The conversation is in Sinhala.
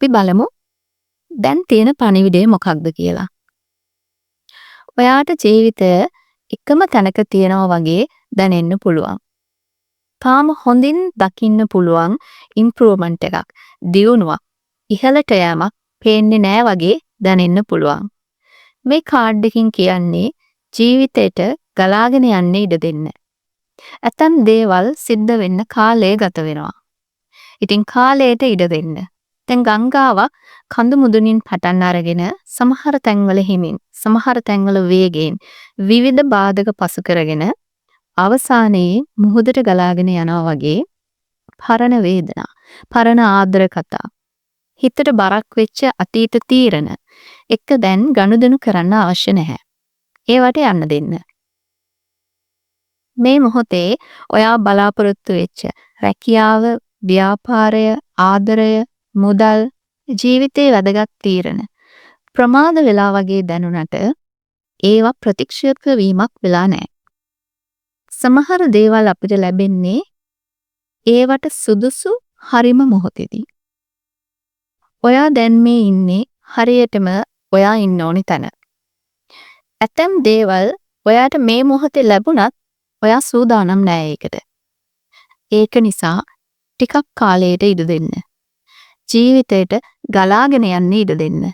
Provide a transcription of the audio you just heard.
අපි බලමු දැන් තියෙන පණිවිඩය මොකක්ද කියලා. ඔයාට ජීවිතය එකම තැනක තියෙනවා වගේ දැනෙන්න පුළුවන්. තාම හොඳින් දකින්න පුළුවන් ඉම්ප්‍රූව්මන්ට් එකක්, දියුණුවක්, ඉහළට යෑමක් පේන්නේ නෑ වගේ දැනෙන්න පුළුවන්. මේ කාඩ් එකකින් කියන්නේ ජීවිතේට ගලාගෙන යන්න ඉඩ දෙන්න. ඇතම් දේවල් සිද්ධ වෙන්න කාලය ගත වෙනවා. ඉතින් කාලයට ඉඩ දෙන්න. දැන් ගංගාවක් කඳු මුදුනින් පටන් අරගෙන සමහර තැන්වල හිමින්, සමහර තැන්වල වේගයෙන් විවිධ බාධක පසු කරගෙන අවසානයේ මුහුදට ගලාගෙන යනවා වගේ පරණ වේදනා, පරණ ආදර කතා, හිතට බරක් වෙච්ච අතීත තීරණ එක දැන් ගනුදෙනු කරන්න අවශ්‍ය නැහැ. ඒවට යන්න දෙන්න. මේ මොහොතේ ඔයා බලාපොරොත්තු වෙච්ච රැකියාව, ව්‍යාපාරය, ආදරය, මුදල්, ජීවිතේ වැදගත් තීරණ ප්‍රමාද වෙලා වගේ දැනුණට ඒවා ප්‍රතික්ෂේප වීමක් වෙලා නැහැ. සමහර දේවල් අපිට ලැබෙන්නේ ඒවට සුදුසු හරිම මොහොතේදී. ඔයා දැන් මේ ඉන්නේ හරියටම ඔයා ඉන්න ඕනි තැන. ඇතම් දේවල් ඔයාට මේ මොහොතේ ලැබුණත් ඔයා සූදානම් නෑ ඒකට. ඒක නිසා ටිකක් කාලයට ඉඩ දෙන්න. ජීවිතයට ගලාගෙන යන්න ඉඩ දෙන්න.